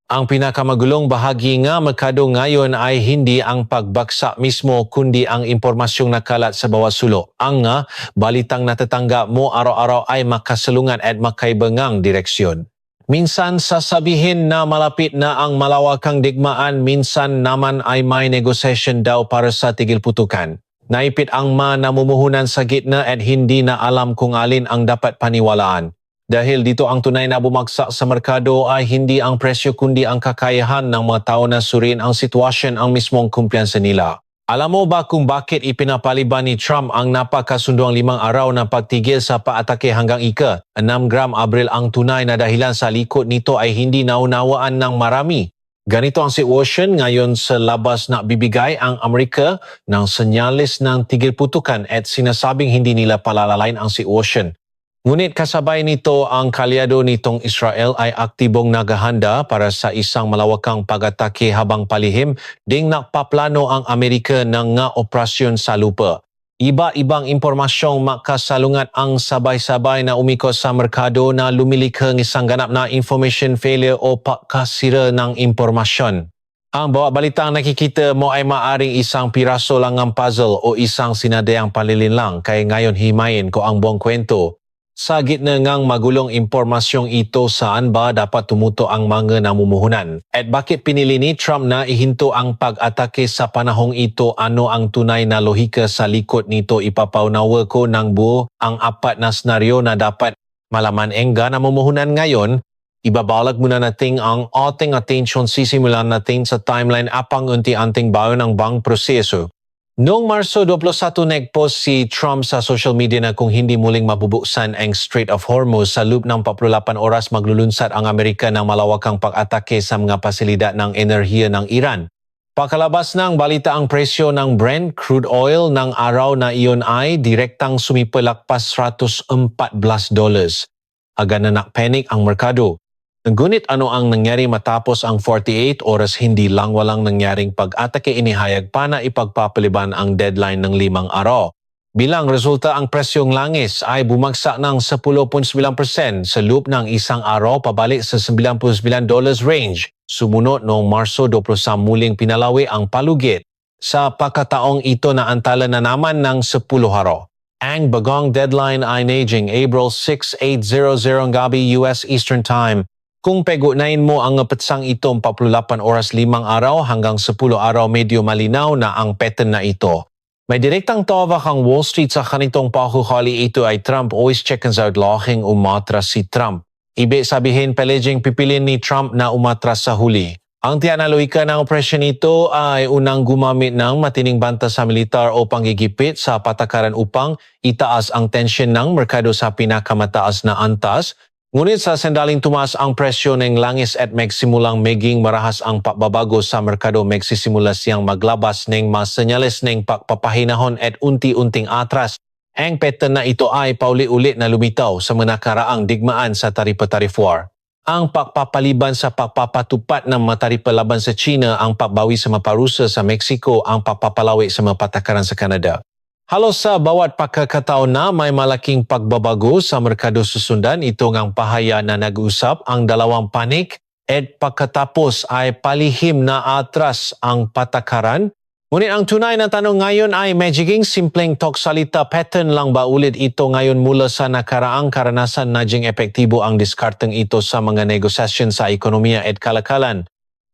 Ang pinakamagulong bahagi nga merkado ngayon ay hindi ang pagbagsak mismo kundi ang impormasyong nakalat sa bawah sulok. Ang nga, balitang natatanggap mo araw-araw ay makasalungat at makaibangang direksyon. Minsan sasabihin na malapit na ang malawakang digmaan, minsan naman ay may negotiation daw para sa tigil putukan. Naipit ang namumuhunan sa gitna at hindi na alam kung alin ang dapat paniwalaan. Dahil dito ang tunay na bumagsak sa merkado ay hindi ang presyo kundi ang kakayahan ng mga tao na suriin ang sitwasyon ang mismong kumpiyansa nila. Alam mo ba kung bakit ipinapaliban ni Trump ang napakasunduang 5 araw na pagtigil sa paatake hanggang ika-6 Abril? Ang tunay na dahilan sa likod nito ay hindi naunawaan ng marami. Ganito ang sitwasyon ngayon sa labas na bibigay ang Amerika ng senyales ng tigil putukan at sinasabing hindi nila palalalain ang sitwasyon. Ngunit kasabay nito ang kalyado nitong Israel ay aktibong naghahanda para sa isang malawakang pag-atake habang palihim ding nakpaplano ang Amerika ng nga operasyon sa lupa. Iba-ibang impormasyong makasalungat ang sabay-sabay na umikot sa merkado na lumilikha ng isang ganap na information failure o pagkasira ng impormasyon. Ang bawat balitang nakikita mo ay maaring isang piraso lang ng puzzle o isang sinadayang panlilinlang kaya ngayon himayin ko ang buong kwento. Sa gitna ngang magulong impormasyong ito, saan ba dapat tumuto ang mga namumuhunan? At bakit pinili ni Trump na ihinto ang pag-atake sa panahong ito? Ano ang tunay na lohika sa likod nito? Ipapaunawa ko ng buo ang 4 na senaryo na dapat malaman engga namumuhunan ngayon. Ibabalag muna natin ang ating atensyon. Sisimulan natin sa timeline apang unti-anting bayon ng bang proseso. Noong Marso 21, nagpost si Trump sa social media na kung hindi muling mabubuksan ang Strait of Hormuz sa loob ng 48 oras maglulunsad ang Amerika ng malawakang pag-atake sa mga pasilidad ng enerhiya ng Iran. Pakalabas ng balita ang presyo ng Brent crude oil ng araw na iyon ay direktang sumipalakpas $114. Agad na nakpanik ang merkado. Ngunit ano ang nangyari matapos ang 48 oras? Hindi lang walang nangyaring pag-atake, inihayag pa na ipagpapaliban ang deadline ng 5 araw. Bilang resulta, ang presyong langis ay bumagsak ng 10.9% sa loob ng isang araw pabalik sa $99 range. Sumunod noong Marso 20 muling pinalawi ang palugit. Sa pagkataong ito naantala na naman ng 10 araw. Ang bagong deadline ay naging April 6, 8:00 gabi US Eastern Time. Kung pegunain mo ang patsang ito 48 oras 5 araw hanggang 10 araw, medyo malinaw na ang pattern na ito. May direktang tawag ang Wall Street sa kanitong pahuhuli. Ito ay Trump always checkens out lahing umatras si Trump. Ibig sabihin pledging pipilin ni Trump na umatras sa huli. Ang tiyanaloika ng operasyon nito ay unang gumamit ng matining banta sa militar o panggigipit sa patakaran upang itaas ang tensyon ng merkado sa pinakamataas na antas. Ngunit sa sandaling tumaas ang presyo ng langis at magsimulang maging marahas ang pagbabago sa merkado, magsisimula siyang maglabas ng mga senyales ng pagpapahinahon at unti-unting atras. Ang pattern na ito ay pauli-ulit na lumitaw sa mga nakaraang digmaan sa taripa-tarif war. Ang pagpapaliban sa pagpapatupad ng mga taripa laban sa China, ang pagbawi sa mga parusa sa Mexico, ang pagpapalawi sa mga patakaran sa Canada. Halos sa bawat pagkakataon na may malaking pagbabago sa merkado susundan, ito ngang pahaya na nag-usap ang dalawang panik at pagkatapos ay palihim na atras ang patakaran. Ngunit ang tunay na tanong ngayon ay magiging simpleng toksalita pattern lang ba ulit ito ngayon mula sa nakaraang karanasan? Naging epektibo ang diskarteng ito sa mga negosasyon sa ekonomiya at kalakalan.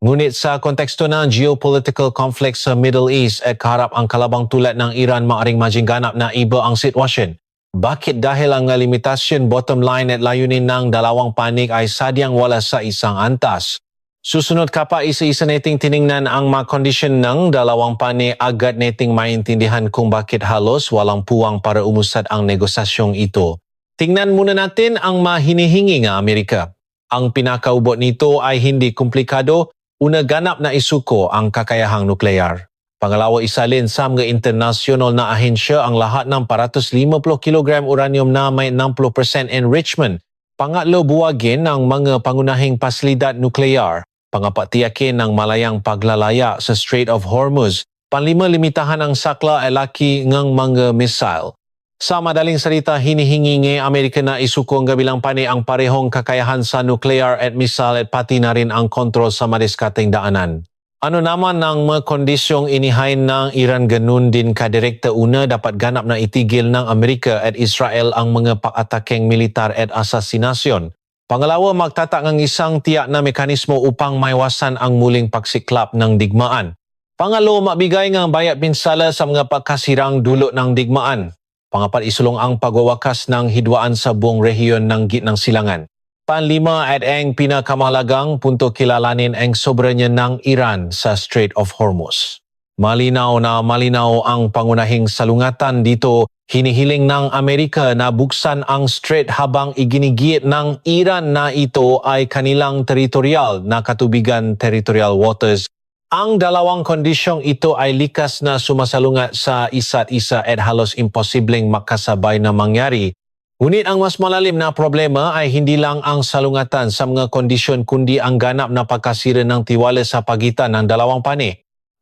Ngunit sa konteksto ng geopolitical conflict sa Middle East at kaharap ang kalabang tulad ng Iran, maaring maging ganap na iba ang sitwasyon. Bakit? Dahil ang limitasyon, bottom line at layunin ng dalawang panig ay sadyang wala sa isang antas. Susunod ka pa, isa-isa nating tiningnan ang mga kondisyon ng dalawang panig, agad nating maintindihan kung bakit halos walang puwang para umusad ang negosasyong ito. Tingnan muna natin ang mahinihingi ng Amerika. Ang pinakaubot nito ay hindi komplikado. Una, ganap na isuko ang kakayahang nuklear. Pangalawa, isalin sa mga internasyonal na ahensya ang lahat ng 450 kg uranium na may 60% enrichment. Pangatlo, buwagin ang mga pangunahing pasilidad nuklear. Pangapat, tiyakin ang malayang paglalaya sa Strait of Hormuz. Panlima, limitahan ang sakla at laki ng mga missile. Sa madaling salita, hinihingi ng Amerika na isuko ang gabilang pani ang parehong kakayahan sa nuclear at missile at pati na rin ang kontrol sa madiskateng daanan. Ano naman ang mga kondisyong inihain ng Iran, ganun din kadirekta. Una, dapat ganap na itigil ng Amerika at Israel ang mga pag-atakeng militar at asasinasyon. Pangalawa, magtatak ng isang tiyak na mekanismo upang maiwasan ang muling pagsiklap ng digmaan. Pangalo, mabigay ng bayad pinsala sa mga pagkasirang dulot ng digmaan. Pangapat, isulong ang pagwawakas ng hidwaan sa buong rehiyon ng Gitnang Silangan. Panlima, at ang pinakamahalagang punto, kilalanin ang soberanya ng Iran sa Strait of Hormuz. Malinaw na malinaw ang pangunahing salungatan dito. Hinihiling ng Amerika na buksan ang strait habang iginigit ng Iran na ito ay kanilang teritorial na katubigan, territorial waters. Ang dalawang kondisyong ito ay likas na sumasalungat sa isa't isa at halos imposibleng makasabay na mangyari. Ngunit ang mas malalim na problema ay hindi lang ang salungatan sa mga kondisyon kundi ang ganap na pagkasira ng tiwala sa pagitan ng dalawang pani.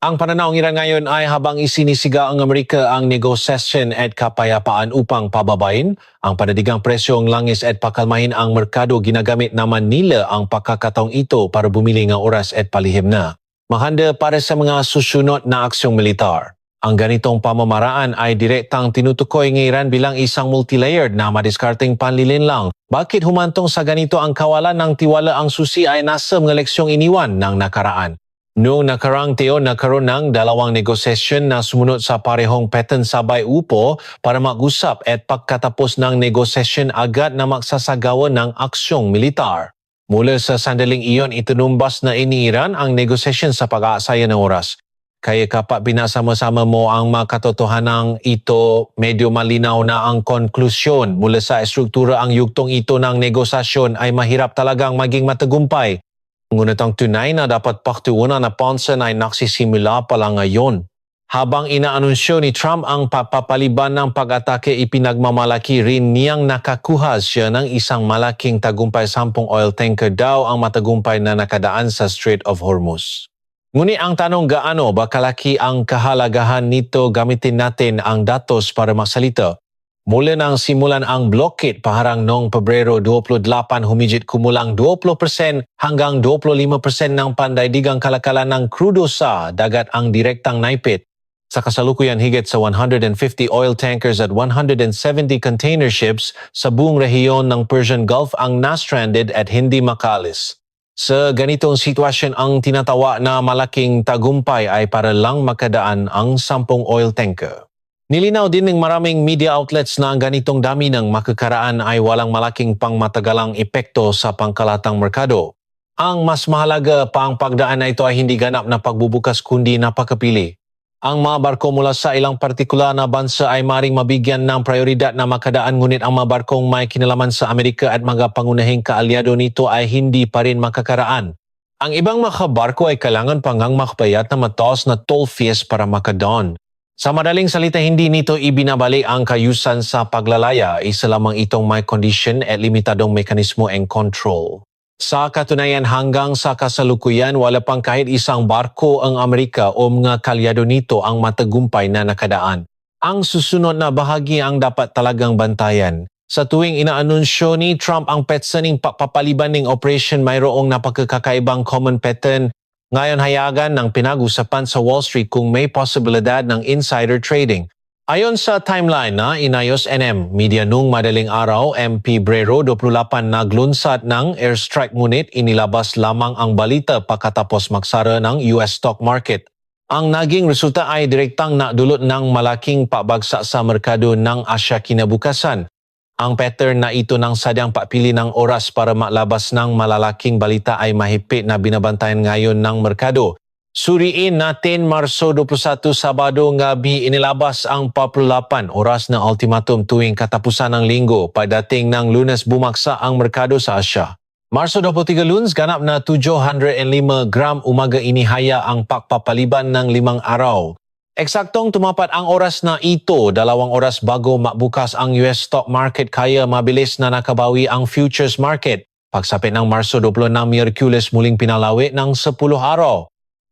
Ang pananaw ng Iran ngayon ay habang isinisiga ang Amerika ang negosasyon at kapayapaan upang pababain ang panadigang presyong langis at pakalmahin ang merkado, ginagamit naman nila ang pagkakataong ito para bumili ng oras at palihim na mahanda para sa mga susunod na aksyong militar. Ang ganitong pamamaraan ay direktang tinutukoy ng Iran bilang isang multilayered na madiskarteng panlilinlang. Bakit humantong sa ganito ang kawalan ng tiwala? Ang susi ay nasa mga leksyong iniwan ng nakaraan. Noong nakarang taon, nagkaroon ng dalawang negosasyon na sumunod sa parehong pattern sabay upo para mag-usap at pagkatapos ng negosasyon agad na magsasagawa ng aksyong militar. Mula sa sandaling iyon, itinumbas na ini Iran ang negosasyon sa pag-aasaya ng oras. Kaya kapag binasama-sama mo ang mga katotohanan ito, medyo malinaw na ang konklusyon. Mula sa estruktura, ang yugtong ito ng negosasyon ay mahirap talagang maging matagumpay. Ngunit ang tunay na dapat paktuunan na pansin ay nagsisimula pa lang ngayon. Habang inaanunsyo ni Trump ang papapaliban ng pag-atake, ipinagmamalaki rin niyang nakakuha siya ng isang malaking tagumpay. 10 oil tanker daw ang matagumpay na nakadaan sa Strait of Hormuz. Ngunit ang tanong, gaano ba kalaki ang kahalagahan nito? Gamitin natin ang datos para magsalita. Mula nang simulan ang blockade paharang noong Pebrero 28, humigit kumulang 20% hanggang 25% ng pandaigdigang kalakalan ng krudo sa dagat ang direktang naipit. Sa kasalukuyan, higit sa 150 oil tankers at 170 container ships sa buong rehiyon ng Persian Gulf ang na-stranded at hindi makaalis. Sa ganitong sitwasyon, ang tinatawa na malaking tagumpay ay para lang makadaan ang 10 oil tanker. Nilinaw din ng maraming media outlets na ang ganitong dami ng makakaraan ay walang malaking pangmatagalang epekto sa pangkalatang merkado. Ang mas mahalaga pa, ang pagdaan na ito ay hindi ganap na pagbubukas kundi napakapili. Ang mga barko mula sa ilang partikular na bansa ay maring mabigyan ng prioridad na makadaan, ngunit ang mga barkong may kinalaman sa Amerika at mga pangunahing kaalyado nito ay hindi pa rin makakaraan. Ang ibang mga barko ay kailangan pang makapayat na mataas na toll fees para makadaan. Sa madaling salita, hindi nito ibinabalik ang kayusan sa paglalaya, isa lamang itong may condition at limitadong mekanismo and control. Sa katunayan, hanggang sa kasalukuyan, wala pang kahit isang barko ang Amerika o mga kalyado nito ang matagumpay na nakadaan. Ang susunod na bahagi ang dapat talagang bantayan. Sa tuwing inaanunsyo ni Trump ang petsa ng papapaliban ng operation, mayroong napagkakaibang common pattern. Ngayon, hayagan ng pinag-usapan sa Wall Street kung may posibilidad ng insider trading. Ayon sa timeline na inayos NM Media nung madaling araw, Pebrero 28 naglunsad ng airstrike, ngunit inilabas lamang ang balita pagkatapos magsara ng US stock market. Ang naging resulta ay direktang nadulot ng malaking pabagsak sa merkado ng Asya kinabukasan. Ang pattern na ito ng sadyang papili ng oras para maglabas ng malalaking balita ay mahigpit na binabantayan ngayon ng merkado. Suriin natin Marso 21, Sabado gabi, inilabas ang 48 oras na ultimatum tuwing katapusan ng linggo. Pagdating ng Lunes, bumaksa ang merkado sa Asya. Marso 23, Lunes, ganap na 705 gram, umaga inihaya ang pagpapaliban ng 5 araw. Eksaktong tumapat ang oras na ito, 2 oras bago mabukas ang US stock market, kaya mabilis na nakabawi ang futures market. Pagsapit ng Marso 26, Miyerkules, muling pinalawi ng 10 araw.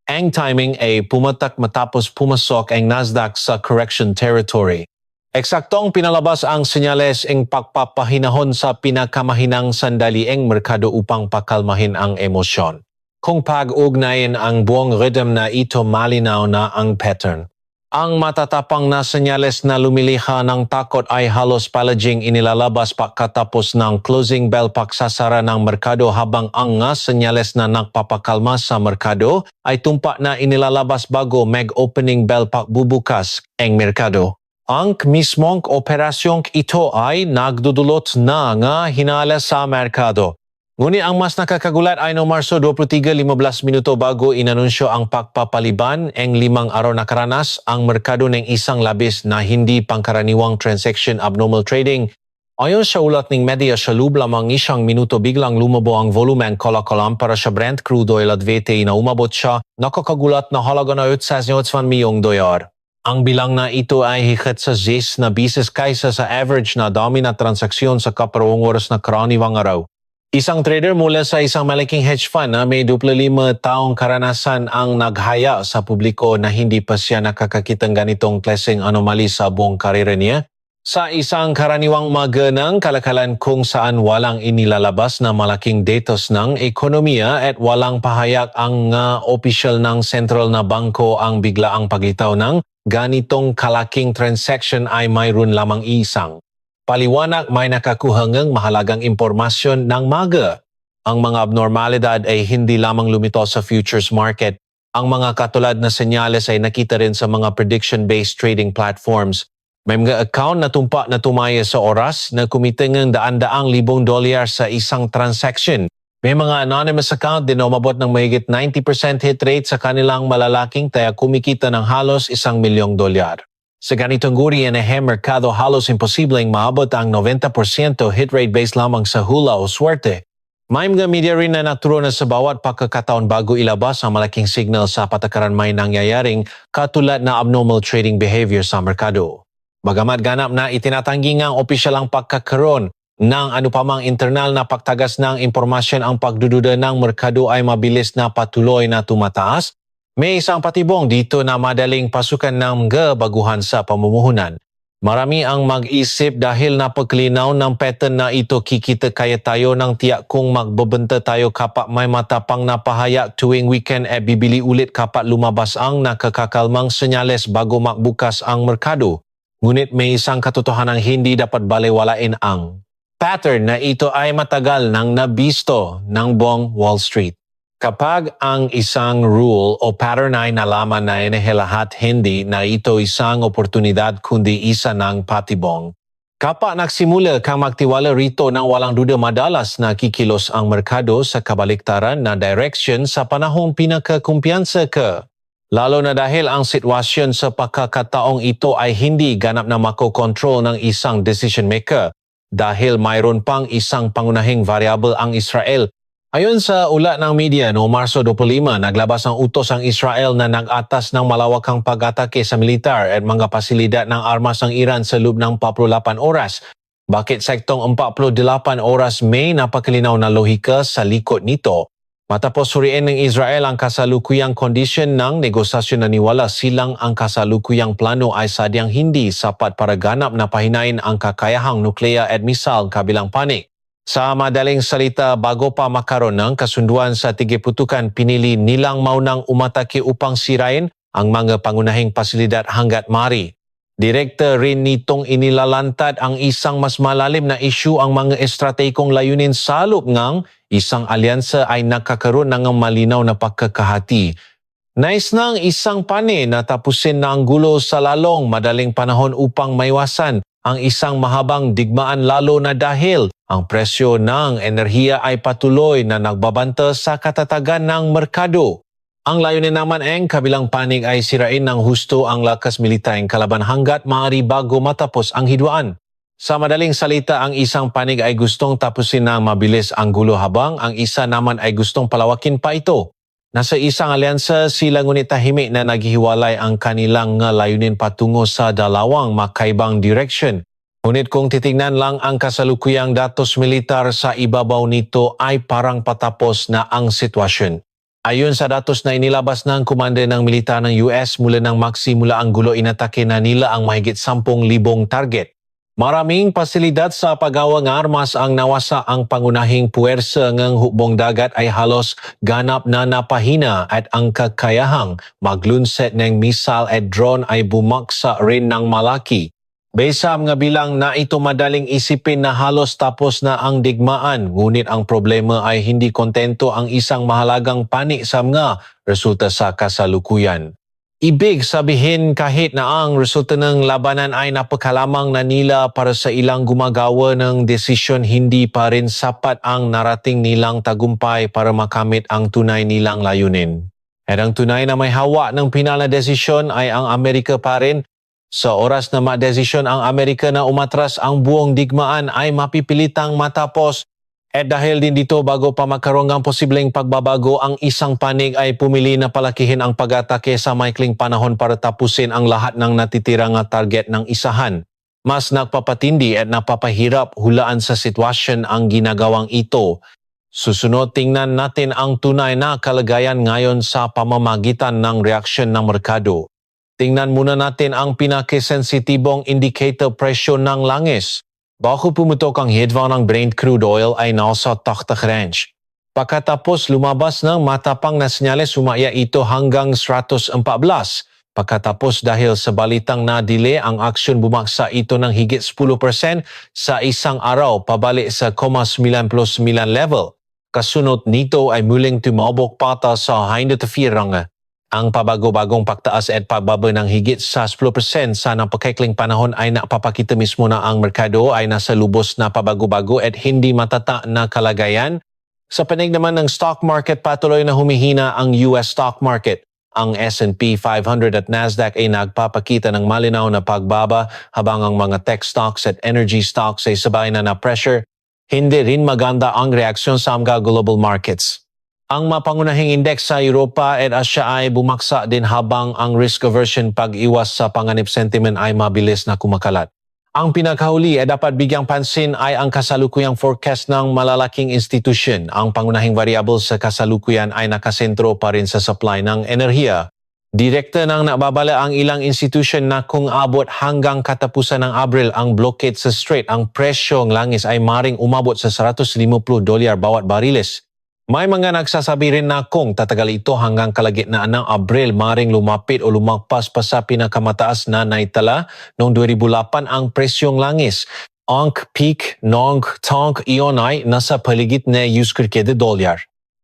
Ang timing ay pumatak matapos pumasok ang Nasdaq sa correction territory. Eksaktong pinalabas ang senyales ng pagpapahinahon sa pinakamahinang sandaliing merkado upang pakalmahin ang emosyon. Kung pag-ugnayin ang buong rhythm na ito, malinaw na ang pattern. Ang matatapang na senyales na lumiliha ng takot ay halos palaging inilalabas pagkatapos ng closing bell pagsasara ng merkado, habang ang senyales na nagpapakalma sa merkado ay tumpak na inilalabas bago mag-opening bell pagbubukas ang merkado. Ang mismong operasyong ito ay nagdudulot na hinala sa merkado. Ngunit ang mas nakakagulat ay noong Marso 23, 15 minuto bago inanunsyo ang pagpapaliban ang 5 araw na karanas ang merkado ng isang labis na hindi pangkaraniwang transaction abnormal trading. Ayon sa ulat ng media, sa loob lamang isang minuto biglang lumabo ang volume ng kolakalam para sa Brent crude oil at VT na umabot siya nakakagulat na halaga na 8.8 milyong dolyar. Ang bilang na ito ay higit sa 10 na bisis kaysa sa average na dami na transaksyon sa kaparawang oras na karaniwang araw. Isang trader mula sa isang malaking hedge fund na may 25 taong karanasan ang naghaya sa publiko na hindi pa siya nakakakitang ganitong klaseng anomaly sa buong karera niya. Sa isang karaniwang maganang kalakalan kung saan walang inilalabas na malaking datos ng ekonomiya at walang pahayag ang opisyal ng sentral na bangko, ang biglaang paglitaw ng ganitong kalaking transaction ay mayroon lamang isang paliwanag: may nakakuha ng mahalagang impormasyon ng maga. Ang mga abnormalidad ay hindi lamang lumitaw sa futures market. Ang mga katulad na senyales ay nakita rin sa mga prediction-based trading platforms. May mga account na tumpak na tumaya sa oras na kumita ng daan-daang libong dolyar sa isang transaction. May mga anonymous account din na umabot ng mahigit 90% hit rate sa kanilang malalaking taya kumikita ng halos 1 milyong dolyar. Sa ganitong uri ng merkado, halos imposibleng maabot ang 90% hit rate based lamang sa hula o swerte. May mga media rin na naturo na sa bawat pagkakataon bago ilabas ang malaking signal sa patakaran may nangyayaring katulad na abnormal trading behavior sa merkado. Bagamat ganap na itinatanggi ng opisyal ang pagkakaroon ng anupamang internal na pagtagas ng impormasyon, ang pagdududa ng merkado ay mabilis na patuloy na tumataas. May isang patibong dito na madaling pasukan ng baguhan sa pamumuhunan. Marami ang mag-isip dahil napaklinaw ng pattern na ito, kikita kaya tayo ng tiyak kung magbebenta tayo kapag may matapang na pahayag tuwing weekend at bibili ulit kapag lumabas ang nakakakalmang senyales bago magbukas ang merkado. Ngunit may isang katotohanan hindi dapat balewalain: ang pattern na ito ay matagal nang nabisto ng buong Wall Street. Kapag ang isang rule o pattern ay nalaman na lahat, hindi na ito isang oportunidad kundi isa ng patibong. Kapag nagsimula kang magtiwala rito, nang walang duda madalas na kikilos ang merkado sa kabaliktaran na direction sa panahong pinakakumpiyansa ka. Lalo na dahil ang sitwasyon sa pagkakataong ito ay hindi ganap na makokontrol ng isang decision maker dahil mayroon pang isang pangunahing variable, ang Israel. Ayon sa ulat ng media, noong Marso 25, naglabas ng utos ang Israel na nag-atas ng malawakang pag-atake sa militar at mga pasilidad ng armas ng Iran sa loob ng 48 oras. Bakit saktong 48 oras? May napakalinaw na lohika sa likod nito. Matapos suriin ng Israel ang kasalukuyang kondisyon ng negosasyon, naniwala silang ang kasalukuyang plano ay sadyang hindi sapat para ganap na pahinain ang kakayahang nuklear at misal kabilang panig. Sa madaling salita, bago pa makaroon ng kasunduan sa tigiputukan, pinili nilang maunang umatake upang sirain ang mga pangunahing pasilidad hanggat maaari. Direkta rin nitong inilalantad ang isang mas malalim na isyu, ang mga estratehikong layunin sa loob ng isang alyansa ay nakakaroon ng malinaw na pagkakahati. Nais ng isang panig na tapusin na ang gulo sa lalong madaling panahon upang maiwasan ang isang mahabang digmaan, lalo na dahil ang presyo ng enerhiya ay patuloy na nagbabanta sa katatagan ng merkado. Ang layunin naman ang kabilang panig ay sirain ng husto ang lakas militar ng kalaban hanggat maaari bago matapos ang hidwaan. Sa madaling salita, ang isang panig ay gustong tapusin ng mabilis ang gulo habang ang isa naman ay gustong palawakin pa ito. Nasa isang alyansa sila, ngunit tahimik na naghihiwalay ang kanilang layunin patungo sa dalawang makaibang direksyon. Ngunit kung titingnan lang ang kasalukuyang datos militar sa ibabaw nito, ay parang patapos na ang sitwasyon. Ayon sa datos na inilabas ng komando ng militar ng US mula nang magsimula ang gulo, inatake na nila ang mahigit 10,000 target. Maraming pasilidad sa paggawa ng armas ang nawasa. Ang pangunahing puwersa ng hukbong dagat ay halos ganap na napahina at ang kakayahang maglunset ng missile at drone ay bumaksa rin ng malaki. Besa nga bilang na ito madaling isipin na halos tapos na ang digmaan, ngunit ang problema ay hindi kontento ang isang mahalagang panig sa mga resulta sa kasalukuyan. Ibig sabihin kahit na ang resulta ng labanan ay napakalamang na nila para sa ilang gumagawa ng desisyon, hindi pa rin sapat ang narating nilang tagumpay para makamit ang tunay nilang layunin. At ang tunay na may hawak ng pinal na desisyon ay ang Amerika pa rin. Sa oras na madesisyon ang Amerika na umatras ang buong digmaan ay mapipilitang matapos. At dahil din dito, bago pa magkaroon ng posibleng pagbabago, ang isang panig ay pumili na palakihin ang pag-atake sa maikling panahon para tapusin ang lahat ng natitirang target ng isahan. Mas nagpapatindi at napapahirap hulaan sa sitwasyon ang ginagawang ito. Susunod, tingnan natin ang tunay na kalagayan ngayon sa pamamagitan ng reaksyon ng merkado. Tingnan muna natin ang pinakasensitibong indicator presyo ng langis. Bago pumutok ang headline ng Brent crude oil ay nasa taktak range. Pagkatapos lumabas ng matapang na senyales, sumaya ito hanggang 114. Pagkatapos dahil sa balitang na-delay, ang aksyon bumaksa ito ng higit 10% sa isang araw pabalik sa 99 level. Kasunod nito ay muling tumabok pata sa 104. Ang pabago-bagong pagtaas at pagbaba ng higit sa 10% sa napakaikling panahon ay napapakita mismo na ang merkado ay nasa lubos na pabago-bago at hindi matata na kalagayan. Sa panig naman ng stock market, patuloy na humihina ang US stock market. Ang S&P 500 at Nasdaq ay nagpapakita ng malinaw na pagbaba, habang ang mga tech stocks at energy stocks ay sabay na pressure. Hindi rin maganda ang reaksyon sa mga global markets. Ang mapangunahing index sa Europa at Asia ay bumaksa din, habang ang risk aversion pag-iwas sa panganib sentiment ay mabilis na kumakalat. Ang pinakahuli ay dapat bigyang pansin ay ang kasalukuyang forecast ng malalaking institusyon. Ang pangunahing variable sa kasalukuyan ay nakasentro pa rin sa supply ng enerhiya. Direkta nang nababala ang ilang institusyon na kung abot hanggang katapusan ng Abril ang blockade sa Strait, ang presyong langis ay maring umabot sa $150 bawat bariles. May mga nagsasabi rin na kung tatagal ito hanggang kalagitnaan ng Abril, maring lumapit o lumagpas pa sa pinakamataas na naitala noong 2008 ang presyong langis. Ang peak ng tank iyon ay nasa paligid na $100.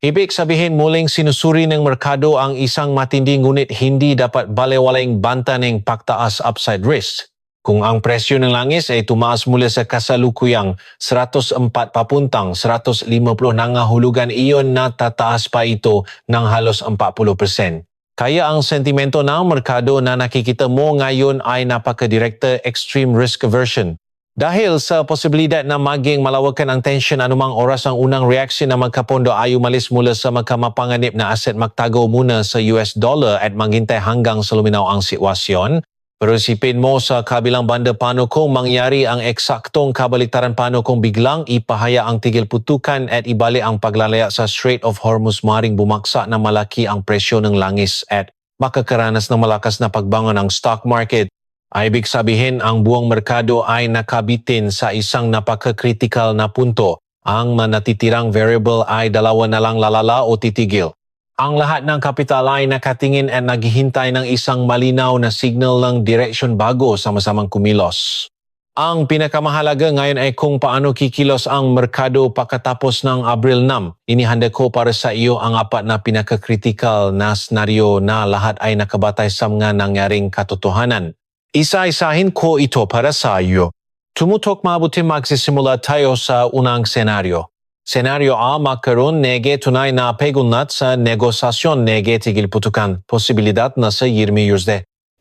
Ibig sabihin, muling sinusuri ng merkado ang isang matindi, ngunit hindi dapat baliwalaing banta ng pagtaas upside risk. Kung ang presyo ng langis ay tumaas mula sa kasalukuyang 104 papuntang 150 nangahulugan, iyon na tataas pa ito ng halos 40%. Kaya ang sentimento ng merkado na nakikita mo ngayon ay napakadirekta extreme risk aversion. Dahil sa posibilidad na maging malawakan ang tension anumang oras, ang unang reaksyon na magkapondo ay umalis mula sa magkamapanganib na asset, magtago muna sa US dollar at maghintay hanggang sa luminaw ang sitwasyon. Pero isipin mo sa kabilang banda, paano kung mangyari ang eksaktong kabaliktaran? Paano kung biglang ipahaya ang tigil putukan at ibalik ang paglalaya sa Strait of Hormuz? Maring bumaksa na malaki ang presyo ng langis at makakaranas ng malakas na pagbangon ng stock market. Ay ibig sabihin, ang buong merkado ay nakabitin sa isang napaka-critical na punto. Ang manatitirang variable ay dalawa na lang, lalala o titigil. Ang lahat ng kapital ay nakatingin at naghihintay ng isang malinaw na signal ng direksyon bago sama-samang kumilos. Ang pinakamahalaga ngayon ay kung paano kikilos ang merkado pagkatapos ng Abril 6. Inihanda ko para sa iyo ang apat na pinaka-critical na senaryo na lahat ay nakabatay sa mga nangyaring katotohanan. Isa-isahin ko ito para sa iyo. Tumutok mabuti, magsisimula tayo sa unang senaryo. Senaryo A, magkaroon nege tunay na pegunat sa negosasyon, nege tigil putukan, posibilidad na sa $20.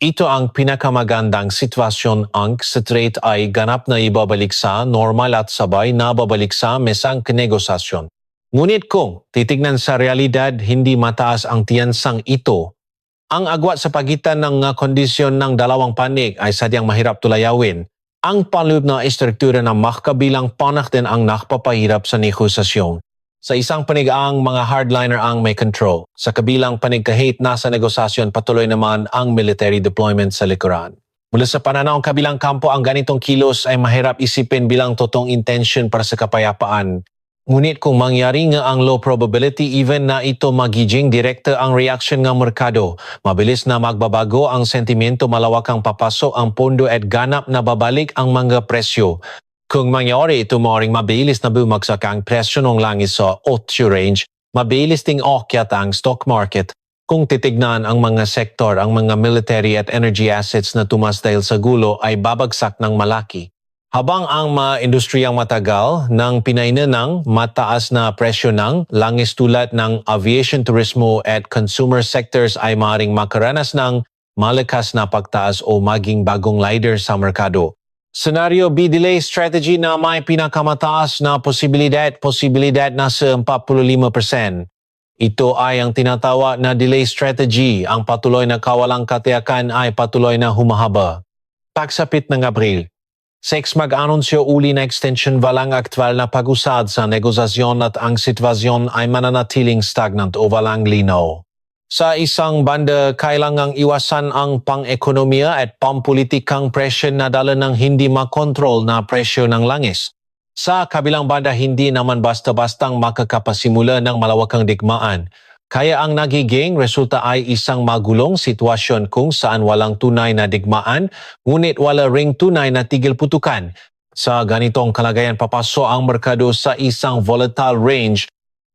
Ito ang pinakamagandang sitwasyon. Ang Strait ay ganap na ibabalik sa normal at sabay na babalik sa mesang negosasyon. Ngunit kung titignan sa realidad, hindi mataas ang tiyansang ito. Ang agwat sa pagitan ng kondisyon ng dalawang panig ay sadyang mahirap tulayawin. Ang panloob na istruktura ng makabilang panak din ang nakapapahirap sa negosasyon. Sa isang panig ang mga hardliner ang may control. Sa kabilang panig kahit nasa negosasyon patuloy naman ang military deployment sa likuran. Mula sa pananaw ng kabilang kampo, ang ganitong kilos ay mahirap isipin bilang totoong intention para sa kapayapaan. Ngunit kung mangyari nga ang low probability even na ito magiging direkta ang reaction ng merkado, mabilis na magbabago ang sentimiento, malawakang papasok ang pondo at ganap na babalik ang mga presyo. Kung mangyari ito, maaaring mabilis na bumagsak ang presyo ng langis sa 8 range, mabilis ding okyat ang stock market. Kung titignan ang mga sektor, ang mga military at energy assets na tumas dahil sa gulo ay babagsak ng malaki. Habang ang mga industriyang matagal ng pinainan ng mataas na presyo ng langis tulad ng aviation, turismo at consumer sectors ay maaaring makaranas ng malakas na pagtaas o maging bagong leader sa merkado. Scenario B, delay strategy na may pinakamataas na posibilidad nasa 45%. Ito ay ang tinatawag na delay strategy. Ang patuloy na kawalang katiyakan ay patuloy na humahaba. Pagsapit ng Abril, SEC mag-anunsyo uli na extension walang aktwal na pag-usad sa negosasyon at ang sitwasyon ay mananatiling stagnant o walang linaw. Sa isang banda, kailangang iwasan ang pang-ekonomiya at pampolitikang presyon na dala ng hindi makontrol na presyo ng langis. Sa kabilang banda, hindi naman basta-bastang makakapasimula ng malawakang digmaan. Kaya ang nagiging resulta ay isang magulong sitwasyon kung saan walang tunay na digmaan, ngunit wala ring tunay na tigil putukan. Sa ganitong kalagayan, papaso ang merkado sa isang volatile range.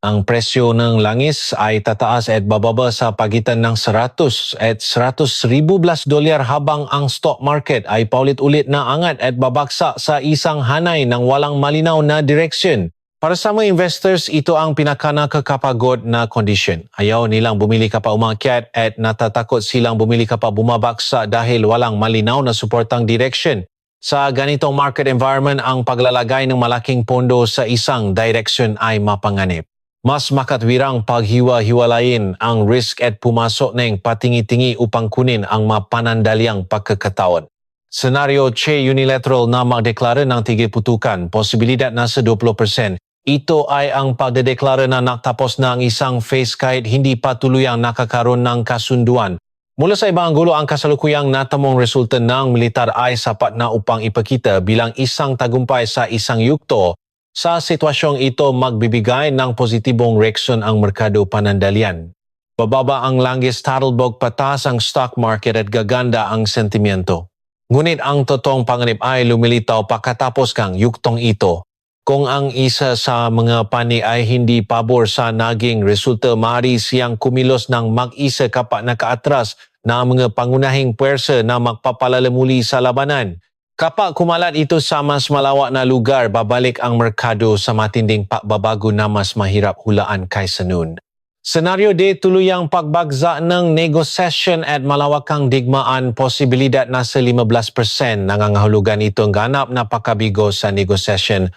Ang presyo ng langis ay tataas at bababa sa pagitan ng 100 at 100,000 dolyar habang ang stock market ay paulit-ulit na angat at babagsak sa isang hanay ng walang malinaw na direksyon. Para sa mga investors, ito ang pinakanakakapagod na kondisyon. Ayaw nilang bumili ka pa umakyat at natatakot silang bumili ka pa bumabagsak dahil walang malinaw na suportang direksyon. Sa ganitong market environment, ang paglalagay ng malaking pondo sa isang direksyon ay mapanganib. Mas makatwirang paghiwa-hiwalayin ang risk at pumasok ng patingi-tingi upang kunin ang mapanandalyang pagkakataon. Senaryo C, unilateral na magdeklara ng tigil putukan, posibilidad nasa 20%. Ito ay ang pagdedeklara na nakatapos na ang isang phase kahit hindi pa tuluyang nakakaroon ng kasunduan. Mula sa ibang gulo, ang kasalukuyang natamong resulta ng militar ay sapat na upang ipakita bilang isang tagumpay sa isang yugto. Sa sitwasyong ito, magbibigay ng positibong reaksyon ang merkado panandalian. Bababa ang langis, tattlebog, pataas ang stock market at gaganda ang sentimiento. Ngunit ang totoong panganib ay lumilitaw pagkatapos kang yuktong ito. Kung ang isa sa mga pani ay hindi pabor sa naging resulta, maaari siyang kumilos ng mag-isa kapag nakaatras na mga pangunahing puwersa na magpapalala muli sa labanan. Kapag kumalat ito sa mas malawak na lugar, babalik ang merkado sa matinding pagbabago na mas mahirap hulaan kaysa noon. Senaryo D, tuluyang pagbagsak ng negosasyon at malawakang digmaan, posibilidad nasa 15%. Nangangahulugan itong ganap na pagkabigo sa negosasyon.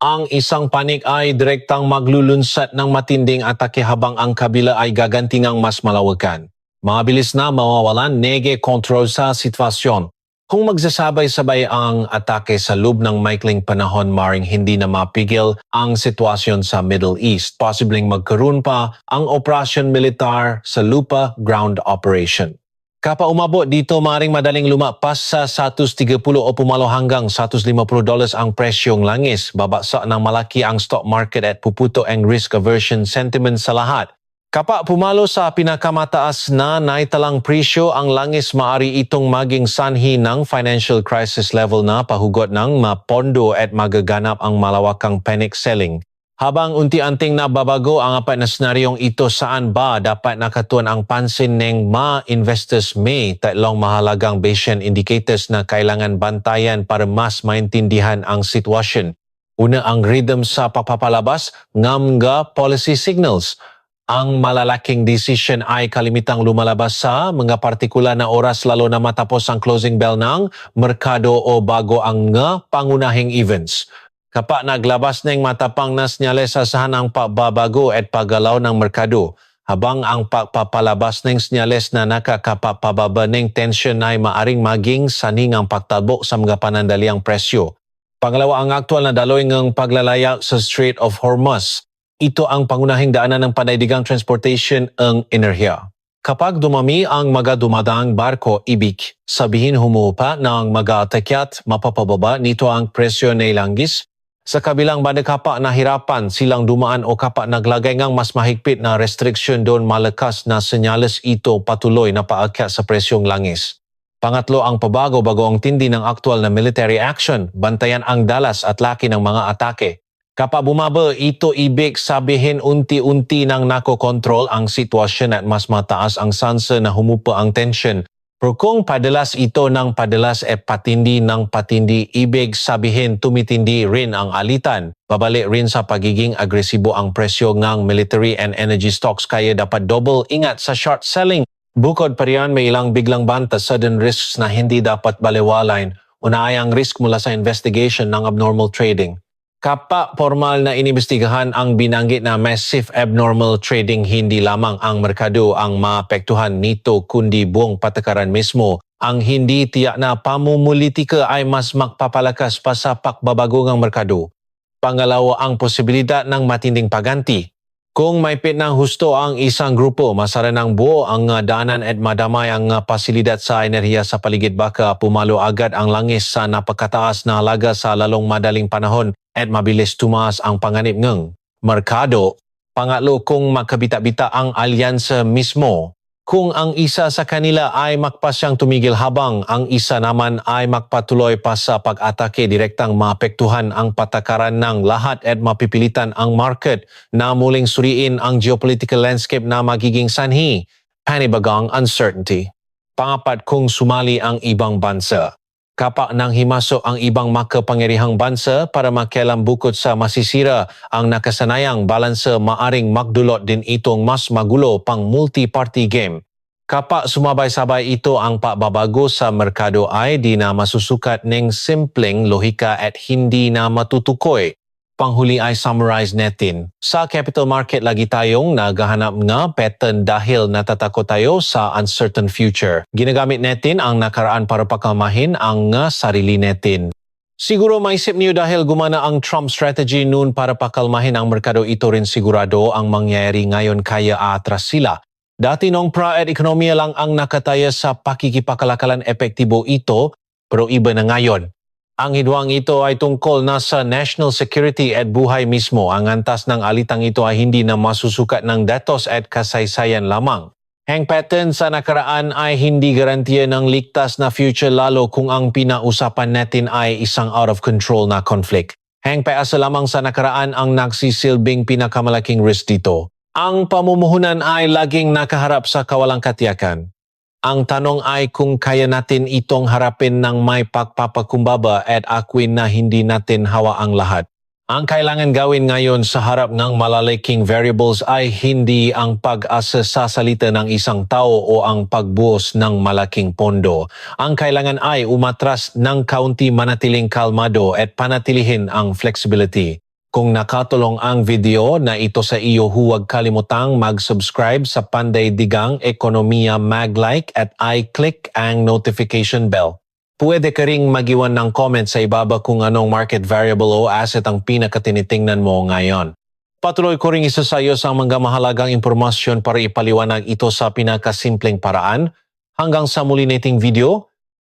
Ang isang panig ay direktang maglulunsad ng matinding atake habang ang kabila ay gagantingang mas malawakan. Mabilis na mawawalan control sa sitwasyon. Kung magsasabay-sabay ang atake sa loob ng maikling panahon, maring hindi na mapigil ang sitwasyon sa Middle East. Posibleng magkaroon pa ang operasyon militar sa lupa, ground operation. Kapag umabot dito, maring madaling lumapas sa 130 o pumalo hanggang $150 ang presyong langis. Babagsak ng malaki ang stock market at puputo ang risk aversion sentiment sa lahat. Kapag pumalo sa pinakamataas na naitalang presyo ang langis, maaari itong maging sanhi ng financial crisis level na pahugot ng mapondo at magaganap ang malawakang panic selling. Habang unti-unting nababago ang apat na senaryong ito, saan ba dapat nakatuon ang pansin ng mga investors? May tatlong mahalagang Bayesian indicators na kailangan bantayan para mas maintindihan ang sitwasyon. Una, ang rhythm sa papapalabas, nga policy signals. Ang malalaking decision ay kalimitang lumalabas sa mga partikular na oras lalo na matapos ang closing bell ng merkado o bago ang pangunahing events. Kapag naglabas ng matapang na senyales, asahan ang pagbabago at paggalaw ng merkado. Habang ang pagpapalabas ng senyales na nakakapapababa ng tensyon ay maaring maging saning ang pagtabok sa mga panandaliang presyo. Pangalawa, ang aktual na daloy ng paglalaya sa Strait of Hormuz. ito ang pangunahing daanan ng pandaigdigang transportation ng enerhiya. Kapag dumami ang mga dumadang barko, ibig sabihin humupa ng mga takyat, mapapababa nito ang presyo ng langgis. Sa kabilang banda kapag nahirapan silang dumaan o kapag naglagay ng mas mahigpit na restriction doon malakas na senyales ito patuloy na paakyat sa presyong langis. Pangatlo ang pabago-bago ang tindi ng aktual na military action, bantayan ang dalas at laki ng mga atake. Kapag bumaba, ito ibig sabihin unti-unti nang nakokontrol ang sitwasyon at mas mataas ang sansa na humupa ang tension. Pero kung padalas ito ng padalas patindi ng patindi, ibig sabihin tumitindi rin ang alitan. Babalik rin sa pagiging agresibo ang presyo ng military and energy stocks kaya dapat double ingat sa short selling. Bukod pa riyan, may ilang biglang banta sudden risks na hindi dapat balewalain. Una ay ang risk mula sa investigation ng abnormal trading. Kapag formal na inimbestigahan ang binanggit na massive abnormal trading, hindi lamang ang merkado ang maapektuhan nito kundi buong patakaran mismo. Ang hindi tiyak na pamumulitika ay mas magpapalakas pa sa pagbabago ng merkado. Pangalawa ang posibilidad ng matinding paganti. Kung may ng husto ang isang grupo, masara ng buo ang daanan at madamay ang pasilidad sa enerhiya sa paligid baka pumalo agad ang langis sa napakataas na halaga sa lalong madaling panahon at mabilis tumaas ang panganib ng merkado. Pangatlo, kung makabita-bita ang alyansa mismo. Kung ang isa sa kanila ay makpasyang tumigil habang ang isa naman ay magpatuloy pa sa pag-atake, direktang maapektuhan ang patakaran ng lahat at mapipilitan ang market na muling suriin ang geopolitical landscape na magiging sanhi, panibagang uncertainty. Pangapat, kung sumali ang ibang bansa. Kapag nang himasok ang ibang makapangyarihang bansa para makialam bukod sa masisira ang nakasanayang balanse, maaring magdulot din itong mas magulo pang multi-party game. Kapag sumabay-sabay ito ang pagbabago sa merkado ay di na masusukat ng simpleng lohika at hindi na matutukoy. Panghuli ay summarize natin. Sa capital market lagi tayong naghahanap nga pattern dahil natatakot tayo sa uncertain future. Ginagamit natin ang nakaraan para pakalmahin ang sarili natin. Siguro maisip niyo dahil gumana ang Trump strategy noon para pakalmahin ang merkado, ito rin sigurado ang mangyayari ngayon kaya atras sila. Dati noong pra at ekonomiya lang ang nakataya sa pakikipakalakalan, epektibo ito pero iba na ngayon. Ang hidwang ito ay tungkol na sa national security at buhay mismo. Ang antas ng alitang ito ay hindi na masusukat ng datos at kasaysayan lamang. Ang pattern sa nakaraan ay hindi garantiya ng ligtas na future, lalo kung ang pinausapan natin ay isang out of control na conflict. Ang paasa lamang sa nakaraan ang nagsisilbing pinakamalaking risk dito. Ang pamumuhunan ay laging nakaharap sa kawalang katiyakan. Ang tanong ay kung kaya natin itong harapin ng may pagpapakumbaba at akuin na hindi natin hawa ang lahat. Ang kailangan gawin ngayon sa harap ng malalaking variables ay hindi ang pag-asa sa salita ng isang tao o ang pagbuhos ng malaking pondo. Ang kailangan ay umatras ng kaunti, manatiling kalmado at panatilihin ang flexibility. Kung nakatulong ang video na ito sa iyo, huwag kalimutang mag-subscribe sa Pandaigdigang Ekonomiya, mag-like at i-click ang notification bell. Pwede ka ring mag-iwan ng comment sa ibaba kung anong market variable o asset ang pinakatinitingnan mo ngayon. Patuloy ko ring isasayo sa mga mahalagang impormasyon para ipaliwanag ito sa pinakasimpleng paraan. Hanggang sa muli nating video,